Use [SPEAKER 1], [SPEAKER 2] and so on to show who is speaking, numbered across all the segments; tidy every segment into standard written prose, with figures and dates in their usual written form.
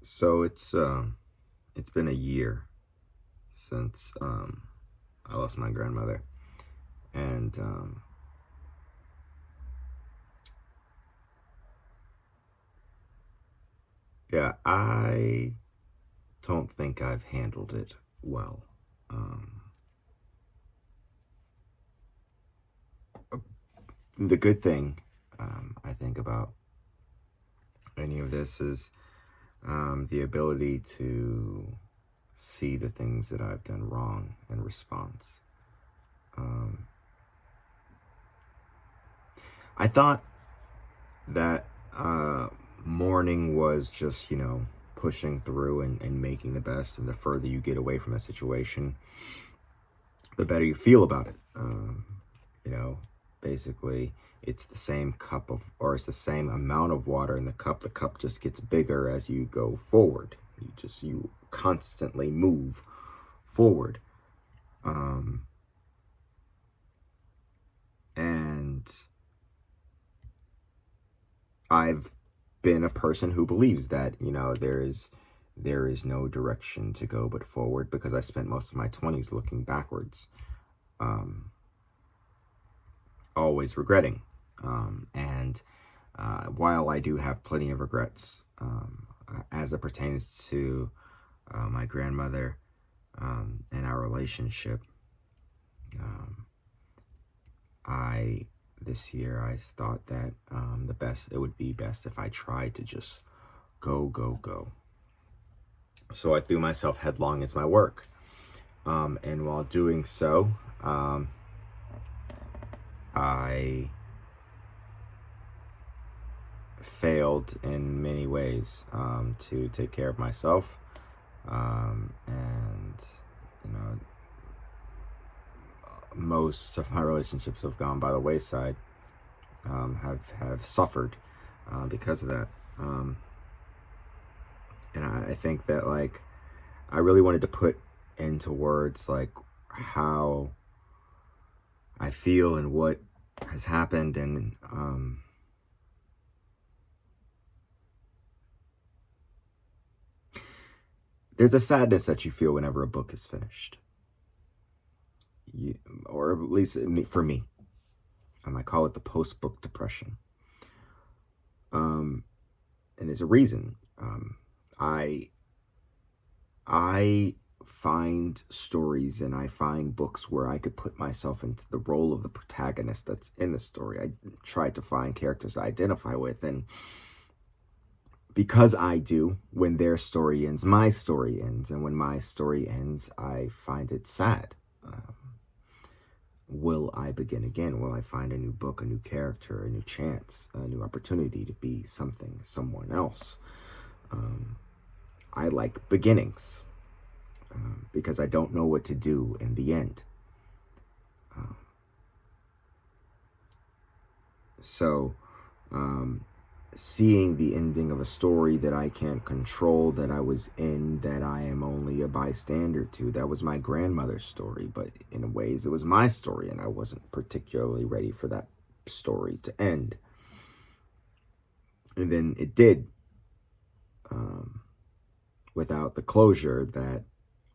[SPEAKER 1] So it's been a year since I lost my grandmother, and yeah, I don't think I've handled it well. Um, the good thing I think about any of this is the ability to see the things that I've done wrong in response. Um, I thought that mourning was just, pushing through and making the best. And the further you get away from a situation, the better you feel about it. You know, basically, it's the same cup of, or it's the same amount of water in the cup. The cup just gets bigger as you go forward. You constantly move forward. Um, and I've been a person who believes that, there is no direction to go but forward, because I spent most of my 20s looking backwards, um, always regretting. And while I do have plenty of regrets, as it pertains to my grandmother, and our relationship, um, I this year I thought that it would be best if I tried to just go, go, go. So I threw myself headlong into my work. And while doing so, I failed in many ways to take care of myself. And, you know, most of my relationships have gone by the wayside, have suffered because of that. And I think that, like, I really wanted to put into words, like, how I feel and what has happened. And there's a sadness that you feel whenever a book is finished. Or at least for me, I might call it the post-book depression. And there's a reason. I I find stories and I find books where I could put myself into the role of the protagonist that's in the story. I try to find characters I identify with, and because I do, when their story ends, my story ends, and when my story ends, I find it sad. Will I begin again? Will I find a new book, a new character, a new chance, a new opportunity to be someone else? I like beginnings, because I don't know what to do in the end. So, seeing the ending of a story that I can't control, that I was in, that I am only a bystander to, that was my grandmother's story, but in ways it was my story, and I wasn't particularly ready for that story to end. And then it did, without the closure that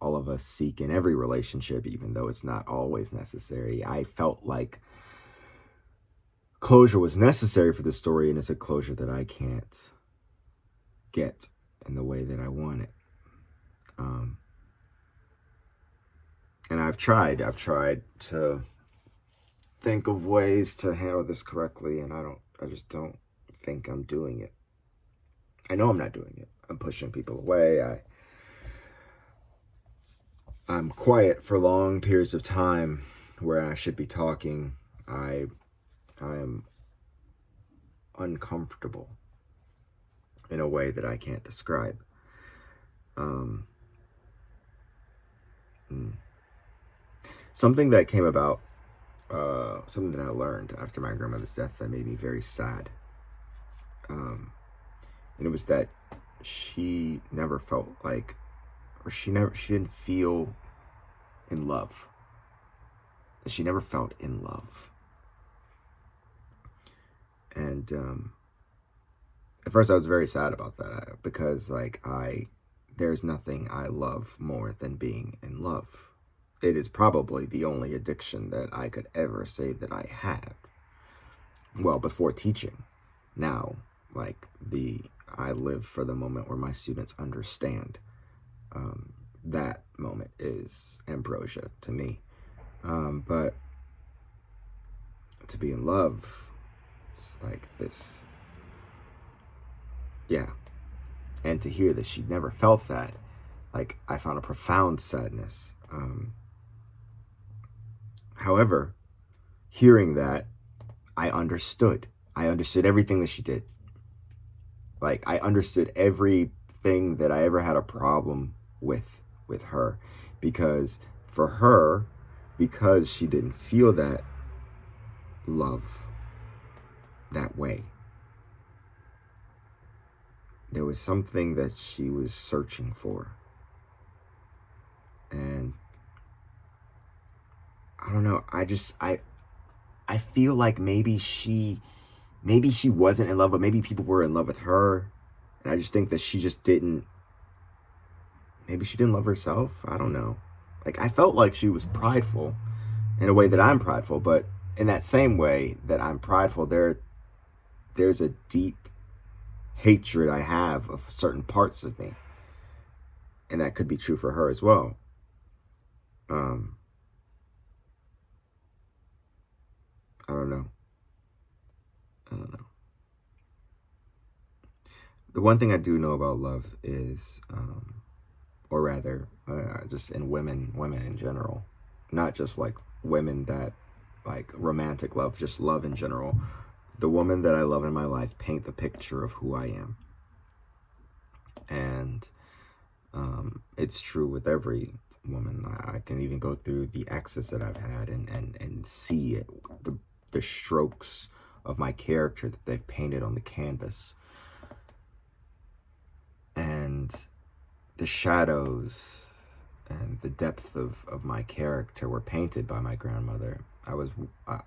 [SPEAKER 1] all of us seek in every relationship, even though it's not always necessary. I felt like closure was necessary for the story, and it's a closure that I can't get in the way that I want it. And I've tried to think of ways to handle this correctly, and I just don't think I'm doing it. I know I'm not doing it. I'm pushing people away. I'm quiet for long periods of time where I should be talking. I am uncomfortable in a way that I can't describe. Something that came about, something that I learned after my grandmother's death that made me very sad. And it was that she never felt like, or she didn't feel in love. That she never felt in love. And at first I was very sad about that because like there's nothing I love more than being in love. It is probably the only addiction that I could ever say that I had. Well, before teaching. Now, like I live for the moment where my students understand. That moment is ambrosia to me. But to be in love, it's like this. Yeah. And to hear that she'd never felt that, like, I found a profound sadness. However, hearing that, I understood. I understood everything that she did. Like, I understood everything that I ever had a problem with her. Because for her, because she didn't feel that love that way, there was something that she was searching for. And I don't know, I feel like maybe she wasn't in love, but maybe people were in love with her. And I just think that she just maybe she didn't love herself. I don't know. Like, I felt like she was prideful in a way that I'm prideful, but in that same way that I'm prideful, there's a deep hatred I have of certain parts of me. And that could be true for her as well. I don't know. The one thing I do know about love is, or rather, just in women in general, not just like women that like romantic love, just love in general. The woman that I love in my life paint the picture of who I am. And it's true with every woman. I can even go through the exes that I've had and see it, the strokes of my character that they've painted on the canvas. And the shadows and the depth of my character were painted by my grandmother.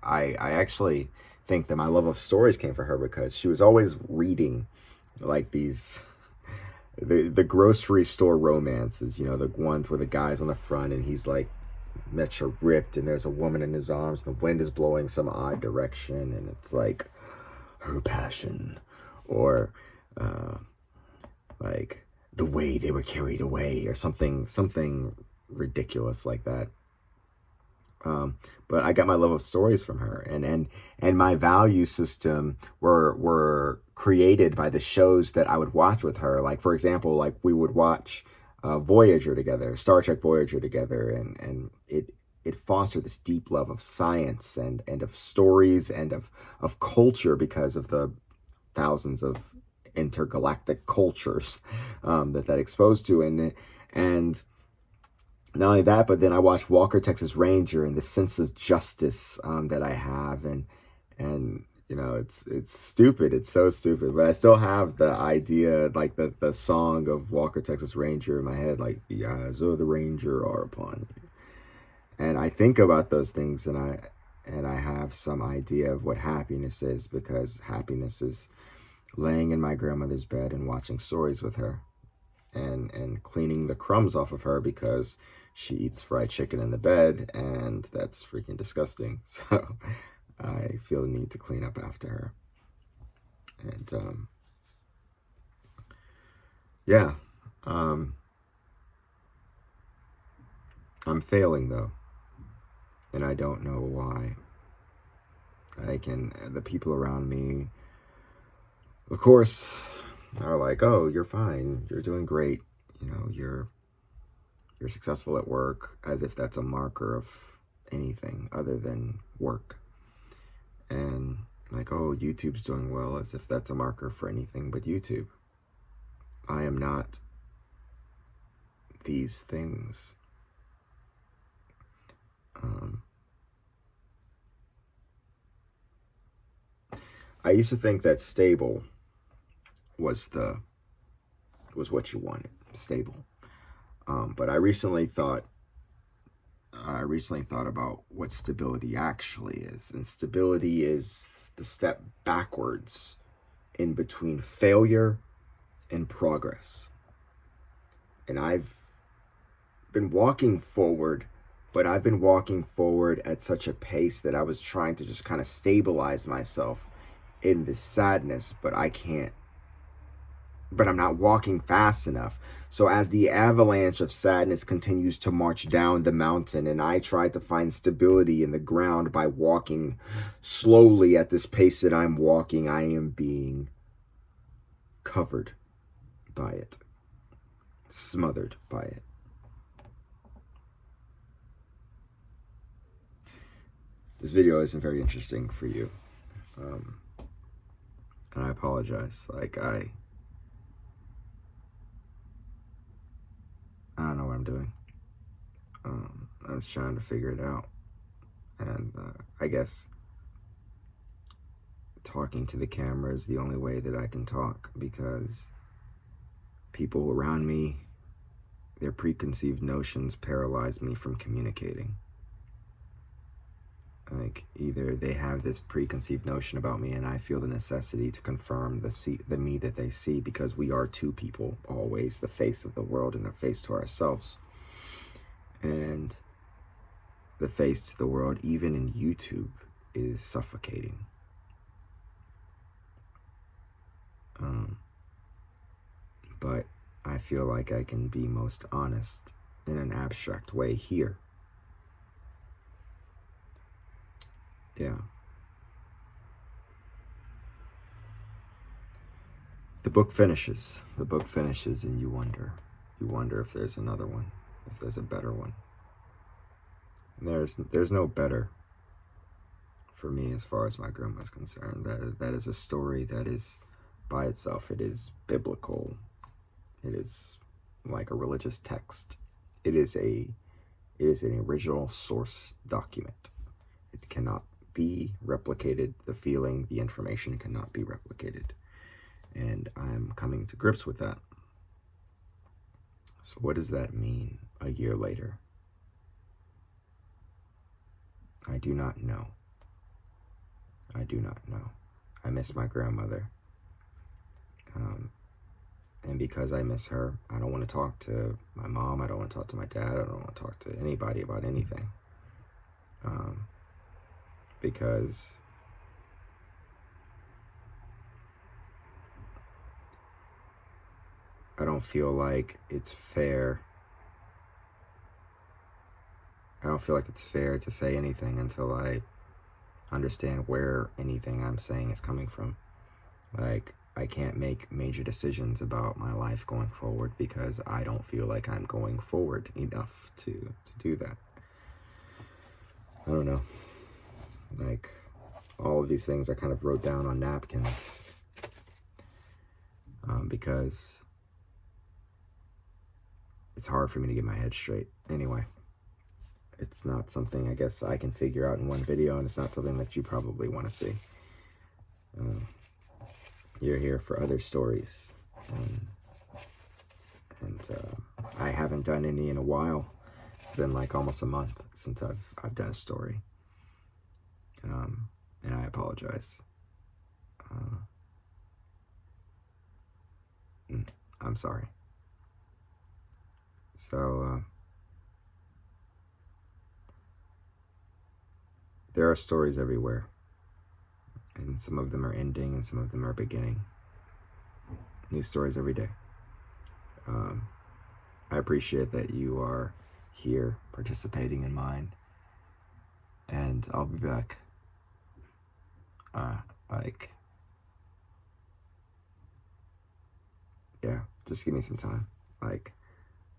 [SPEAKER 1] I actually think that my love of stories came from her because she was always reading like these the grocery store romances, you know, the ones where the guy's on the front and he's like mecha ripped and there's a woman in his arms and the wind is blowing some odd direction and it's like her passion, or like the way they were carried away, or something ridiculous like that. But I got my love of stories from her, and my value system were created by the shows that I would watch with her. Like, for example, like we would watch Voyager together, Star Trek Voyager together, and it fostered this deep love of science and of stories and of culture because of the thousands of intergalactic cultures that exposed to. And not only that, but then I watched Walker, Texas Ranger, and the sense of justice that I have, and you know, it's stupid, it's so stupid, but I still have the idea, like the song of Walker, Texas Ranger in my head, like the eyes of the ranger are upon you, and I think about those things, and I have some idea of what happiness is, because happiness is laying in my grandmother's bed and watching stories with her, and cleaning the crumbs off of her because she eats fried chicken in the bed, and that's freaking disgusting. So I feel the need to clean up after her. And yeah, I'm failing though, and I don't know why. The people around me, of course, are like, oh, you're fine, you're doing great, you know, you're successful at work, as if that's a marker of anything other than work. And like, oh, YouTube's doing well, as if that's a marker for anything but YouTube. I am not these things. I used to think that stable was what you wanted, stable. But I recently thought about what stability actually is, and stability is the step backwards in between failure and progress. And I've been walking forward, but I've been walking forward at such a pace that I was trying to just kind of stabilize myself in this sadness, but I can't. But I'm not walking fast enough. So as the avalanche of sadness continues to march down the mountain, and I try to find stability in the ground by walking slowly at this pace that I'm walking, I am being covered by it, smothered by it. This video isn't very interesting for you. And I apologize. Like, I don't know what I'm doing. I'm just trying to figure it out. And I guess talking to the camera is the only way that I can talk, because people around me, their preconceived notions paralyze me from communicating. Like, either they have this preconceived notion about me and I feel the necessity to confirm the me that they see, because we are two people, always the face of the world and the face to ourselves. And the face to the world, even in YouTube, is suffocating. But I feel like I can be most honest in an abstract way here. Yeah. The book finishes. The book finishes and you wonder. You wonder if there's another one, if there's a better one. And there's no better for me as far as my grandma's concerned. That is a story that is by itself. It is biblical. It is like a religious text. It is an original source document. It cannot be replicated. The feeling, the information cannot be replicated. And I'm coming to grips with that. So what does that mean a year later? I do not know. I do not know. I miss my grandmother. And because I miss her, I don't want to talk to my mom. I don't want to talk to my dad. I don't want to talk to anybody about anything. Because I don't feel like it's fair. I don't feel like it's fair to say anything until I understand where anything I'm saying is coming from. Like, I can't make major decisions about my life going forward because I don't feel like I'm going forward enough to do that. I don't know. Like, all of these things I kind of wrote down on napkins because it's hard for me to get my head straight. Anyway, it's not something I guess I can figure out in one video, and it's not something that you probably want to see. You're here for other stories, and I haven't done any in a while. It's been like almost a month since I've done a story, and I apologize. I'm sorry. So there are stories everywhere, and some of them are ending and some of them are beginning. New stories every day. I appreciate that you are here participating in mine, and I'll be back. Yeah, just give me some time. Like,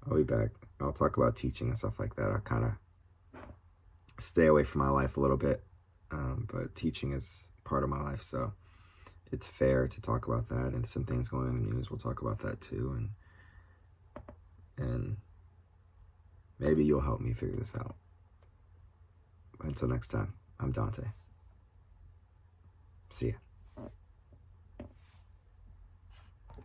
[SPEAKER 1] I'll be back. I'll talk about teaching and stuff like that. I'll kind of stay away from my life a little bit, but teaching is part of my life, so it's fair to talk about that. And some things going on in the news, we'll talk about that too, and maybe you'll help me figure this out. Until next time, I'm Dante. See ya.